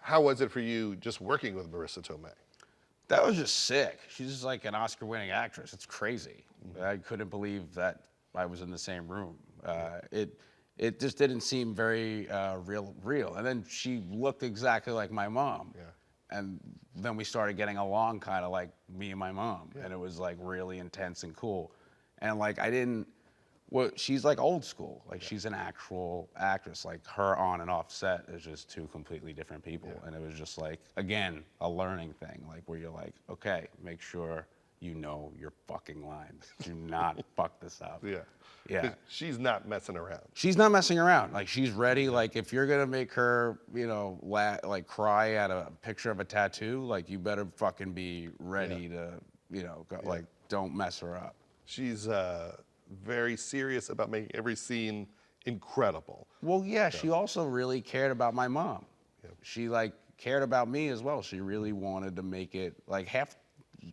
How was it for you just working with Marisa Tomei? That was just sick. She's just like an Oscar-winning actress. It's crazy. I couldn't believe that I was in the same room. It just didn't seem very real. And then she looked exactly like my mom. Yeah. And then we started getting along kind of like me and my mom. Yeah. And it was like really intense and cool. And like well, she's like old school. Like she's an actual actress. Like her on and off set is just two completely different people. Yeah. And it was just like, again, a learning thing. Like where you're like, okay, make sure you know your fucking lines. Do not fuck this up. Yeah. Yeah. She's not messing around. She's not messing around. Like she's ready. Like if you're gonna make her, you know, like cry at a picture of a tattoo, like you better fucking be ready to, you know, go, like don't mess her up. She's very serious about making every scene incredible. Well, yeah, she also really cared about my mom. Yeah. She like cared about me as well. She really wanted to make it like half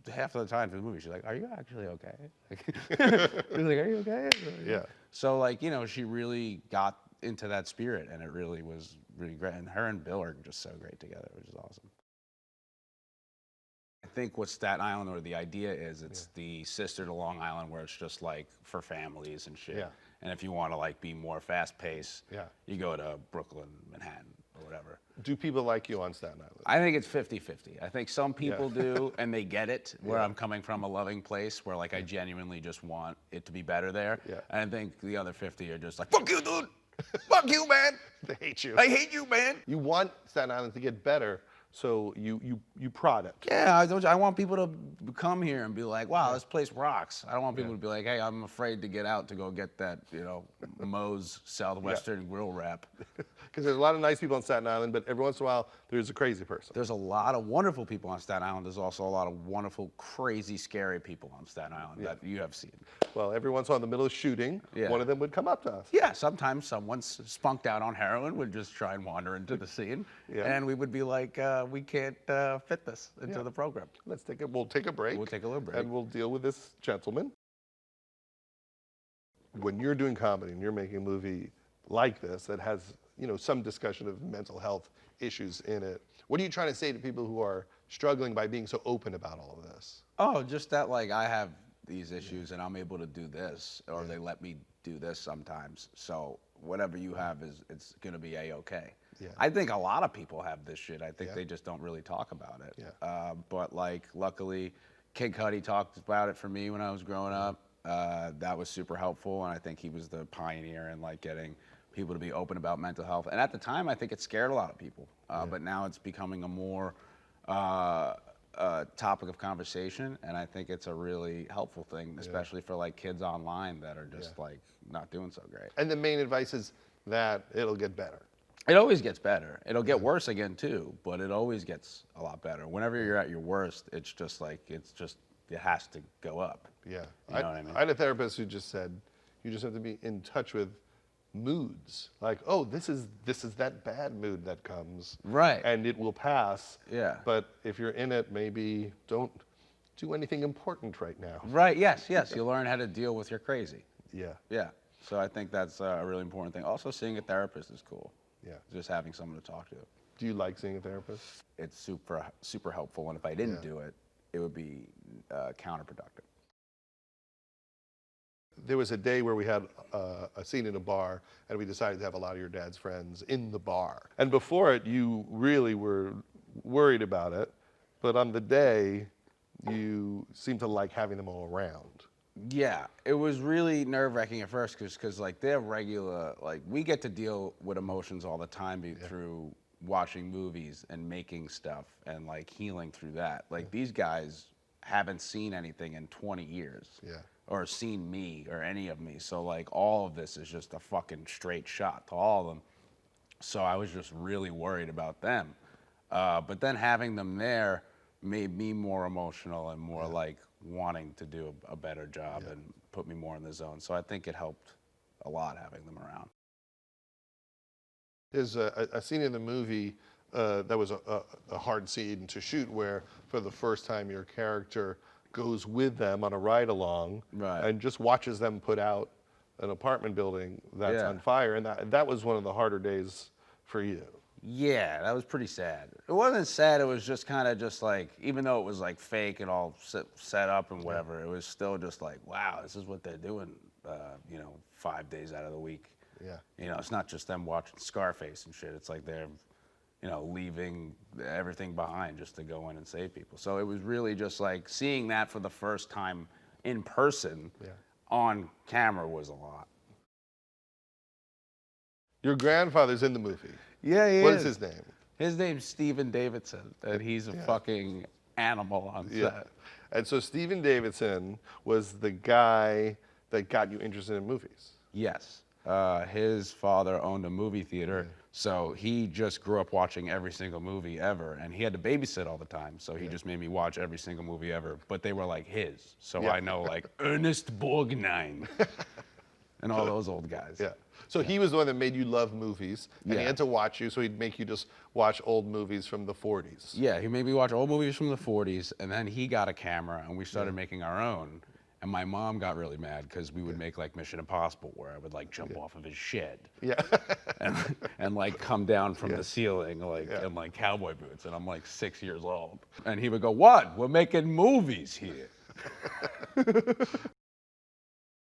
of the time for the movie. She's like, "Are you actually okay?" She's like, "Are you okay?" Yeah. So like, you know, she really got into that spirit, and it really was really great. And her and Bill are just so great together, which is awesome. I think what Staten Island, or the idea is, it's the sister to Long Island, where it's just like for families and shit. Yeah. And if you want to like be more fast paced, you go to Brooklyn, Manhattan, or whatever. Do people like you on Staten Island? I think it's 50-50. I think some people do, and they get it, where I'm coming from a loving place, where like I genuinely just want it to be better there. Yeah. And I think the other 50 are just like, fuck you, dude. Fuck you, man. They hate you. I hate you, man. You want Staten Island to get better, so you prod it. Yeah, I want people to come here and be like, wow, this place rocks. I don't want people to be like, hey, I'm afraid to get out to go get that, you know, Moe's Southwestern grill wrap. Because there's a lot of nice people on Staten Island, but every once in a while, there's a crazy person. There's a lot of wonderful people on Staten Island. There's also a lot of wonderful, crazy, scary people on Staten Island that you have seen. Well, every once in a while in the middle of shooting, one of them would come up to us. Yeah, sometimes someone spunked out on heroin would just try and wander into the scene, and we would be like, we can't fit this into the program. We'll take a break. We'll take a little break. And we'll deal with this gentleman. When you're doing comedy and you're making a movie like this that has, you know, some discussion of mental health issues in it, what are you trying to say to people who are struggling by being so open about all of this? Oh, just that like I have these issues and I'm able to do this, or they let me do this sometimes. So whatever you have it's gonna be A-okay. Yeah. I think a lot of people have this shit. I think they just don't really talk about it. Yeah. But like, luckily, Kid Cudi talked about it for me when I was growing up. That was super helpful, and I think he was the pioneer in like getting people to be open about mental health. And at the time, I think it scared a lot of people. But now it's becoming a more topic of conversation, and I think it's a really helpful thing, especially for like kids online that are just like not doing so great. And the main advice is that it'll get better. It always gets better. It'll get worse again too, but it always gets a lot better. Whenever you're at your worst, it's just like, it has to go up. Yeah. You know what I mean? I had a therapist who just said, you just have to be in touch with moods. Like, oh, this is that bad mood that comes. Right. And it will pass. Yeah. But if you're in it, maybe don't do anything important right now. Right, yes. You learn how to deal with your crazy. Yeah. Yeah. So I think that's a really important thing. Also, seeing a therapist is cool. Yeah. Just having someone to talk to. Do you like seeing a therapist? It's super helpful, and if I didn't do it, it would be counterproductive. There was a day where we had a scene in a bar, and we decided to have a lot of your dad's friends in the bar. And before it, you really were worried about it, but on the day, you seemed to like having them all around. Yeah, it was really nerve-wracking at first because like they're regular, like we get to deal with emotions all the time through watching movies and making stuff and like healing through that. Like these guys haven't seen anything in 20 years or seen me or any of me. So like all of this is just a fucking straight shot to all of them. So I was just really worried about them. But then having them there made me more emotional and more like wanting to do a better job and put me more in the zone. So I think it helped a lot having them around. There's a scene in the movie that was a hard scene to shoot where for the first time your character goes with them on a ride along and just watches them put out an apartment building that's on fire. And that was one of the harder days for you. Yeah, that was pretty sad. It wasn't sad. It was just kind of just like, even though it was like fake and all set up and whatever, it was still just like, wow, this is what they're doing, 5 days out of the week. Yeah. It's not just them watching Scarface and shit. It's like they're, leaving everything behind just to go in and save people. So it was really just like seeing that for the first time in person on camera was a lot. Your grandfather's in the movie. Yeah, he What is his name? His name's Steven Davidson, and he's a fucking animal on set. Yeah. And so Steven Davidson was the guy that got you interested in movies. Yes. His father owned a movie theater, so he just grew up watching every single movie ever, and he had to babysit all the time, so he just made me watch every single movie ever, but they were like his, so I know like Ernest Borgnine and all those old guys. Yeah. So he was the one that made you love movies, and he Yeah. had to watch you, so he'd make you just watch old movies from the 40s. Yeah, he made me watch old movies from the 40s, and then he got a camera, and we started making our own. And my mom got really mad because we would make like Mission Impossible, where I would like jump off of his shed Yeah. and like come down from the ceiling in like cowboy boots, and I'm like 6 years old. And he would go, "What? We're making movies here."